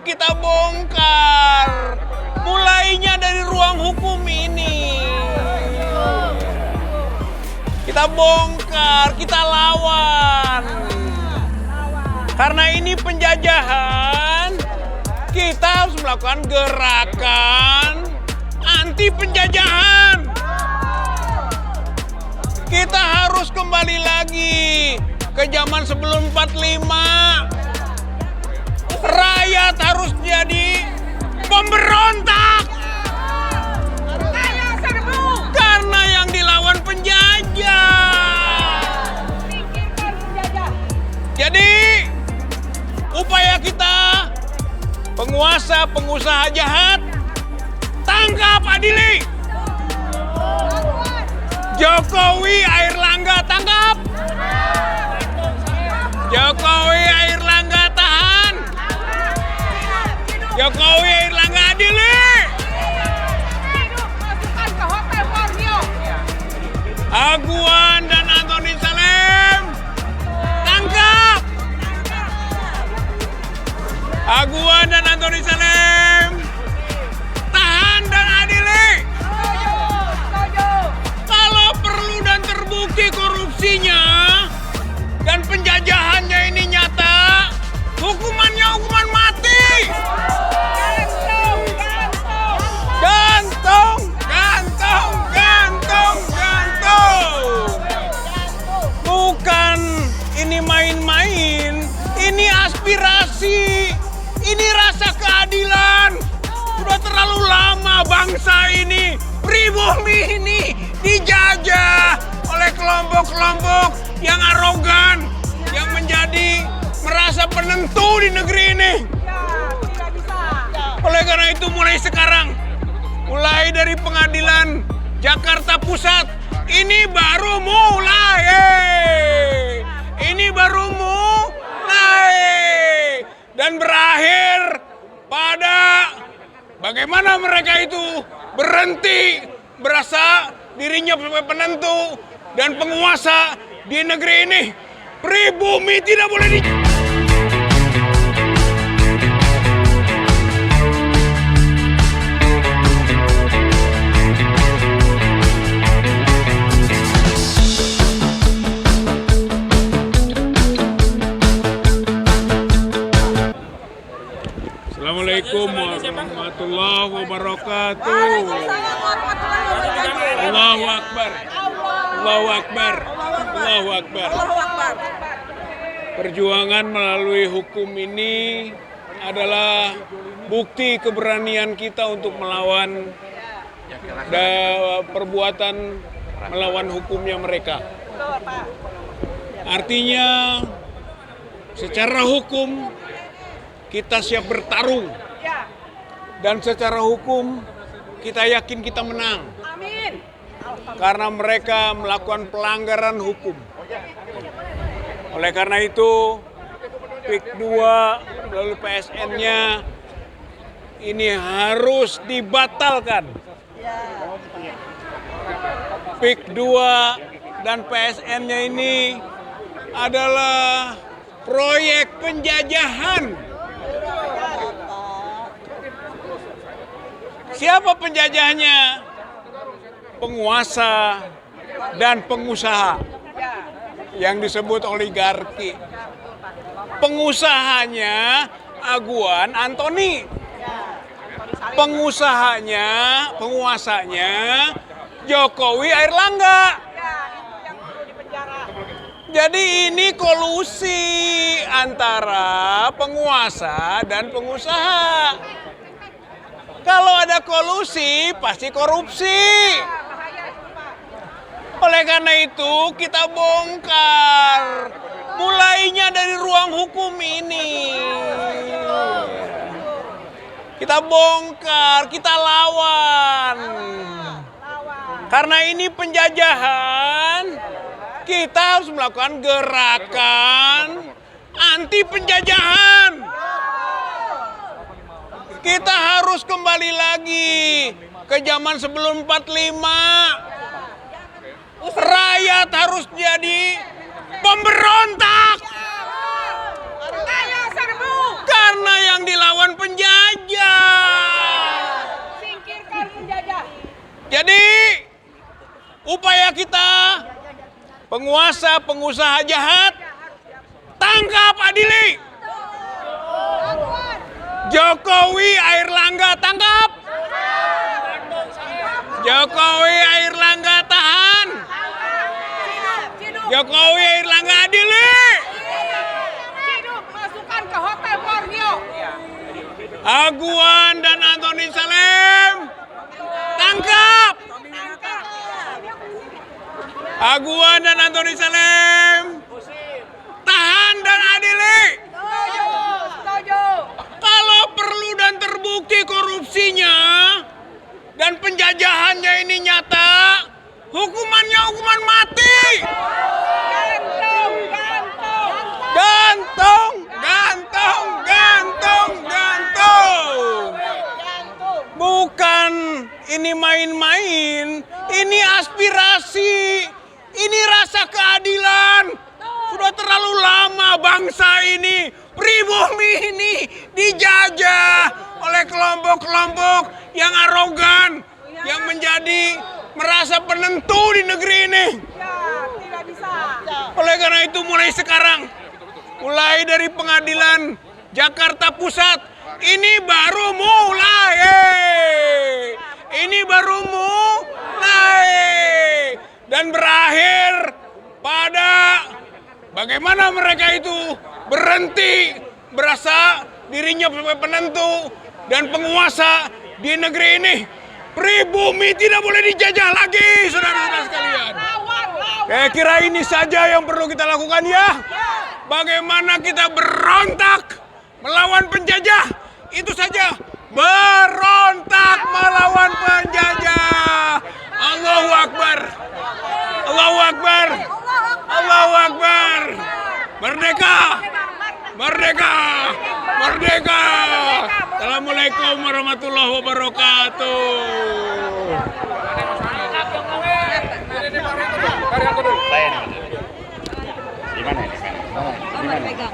Kita bongkar, mulainya dari ruang hukum ini. Kita bongkar, kita lawan. Karena ini penjajahan, kita harus melakukan gerakan anti penjajahan. Kita harus kembali lagi ke zaman sebelum 45. Rakyat harus jadi pemberontak. Karena yang dilawan penjajah. Jadi upaya kita, penguasa, pengusaha jahat, tangkap, adili. Jokowi, Airlangga, tangkap. Jokowi, Airlangga, tahan. Jokowi, Airlangga, adili. Aguan dan Antoni Salem, tangkap. Aguan dan Antoni Salem, tahan dan adili. Kalau perlu dan terbukti korupsinya dan penjajahannya ini nyata, hukumannya hukuman mati. Gantung, gantung, gantung, gantung. Bukan ini main-main, ini aspirasi, ini rasa keadilan. Sudah terlalu lama bangsa ini, pribumi ini dijajah oleh kelompok-kelompok yang arogan, yang menjadi merasa penentu di negeri ini. Oleh karena itu mulai sekarang, mulai dari pengadilan Jakarta Pusat, ini baru mulai. Ini baru mulai. Dan berakhir pada bagaimana mereka itu berhenti merasa dirinya sebagai penentu dan penguasa di negeri ini. Pribumi tidak boleh di... Assalamualaikum warahmatullahi wabarakatuh. Allahu Akbar. Allahu Akbar. Allahu Akbar. Perjuangan melalui hukum ini adalah bukti keberanian kita untuk melawan perbuatan melawan hukumnya mereka. Artinya secara hukum kita siap bertarung. Dan secara hukum kita yakin kita menang. Amin. Karena mereka melakukan pelanggaran hukum. Oleh karena itu, PIK 2 melalui PSN-nya ini harus dibatalkan. PIK 2 dan PSN-nya ini adalah proyek penjajahan. Siapa penjajahnya? Penguasa dan pengusaha yang disebut oligarki. Pengusahanya Aguan Antoni. Pengusahanya, penguasanya Jokowi Airlangga. Jadi ini kolusi antara penguasa dan pengusaha. Kalau ada kolusi, pasti korupsi. Oleh karena itu, kita bongkar. Mulainya dari ruang hukum ini. Kita bongkar, kita lawan. Karena ini penjajahan, kita harus melakukan gerakan anti penjajahan. Kita harus kembali lagi ke zaman sebelum 45. Rakyat harus jadi pemberontak. Karena yang dilawan penjajah. penguasa, pengusaha jahat, tangkap, adili. Jokowi, Airlangga, tangkap. Jokowi, Airlangga, tahan. Jokowi, Airlangga, adili. Masukkan ke hotel Borneo. Aguan dan Antoni Salem, tangkap. Aguan dan Antoni Salem, tahan dan adili. Kalau perlu dan terbukti korupsinya dan penjajahannya ini nyata, hukumannya hukuman mati. Gantung, gantung, gantung, gantung. Bukan ini main-main, ini aspirasi, ini rasa keadilan. Sudah terlalu lama bangsa ini, pribumi ini dijajah oleh kelompok-kelompok yang arogan, yang menjadi merasa penentu di negeri ini. Tidak bisa. Oleh karena itu mulai sekarang, mulai dari pengadilan Jakarta Pusat, ini baru mulai. Ini baru mulai. Dan berakhir pada bagaimana mereka itu berhenti merasa dirinya sebagai penentu dan penguasa di negeri ini. Pribumi tidak boleh dijajah lagi, saudara-saudara sekalian. Saya kira ini saja yang perlu kita lakukan ya. Bagaimana kita berontak melawan penjajah. Itu saja. Berontak melawan penjajah. Allahu Akbar. Allahu Akbar. Allahu Akbar. Merdeka. Merdeka. Merdeka. Assalamualaikum warahmatullahi wabarakatuh. Gimana ini? Gimana?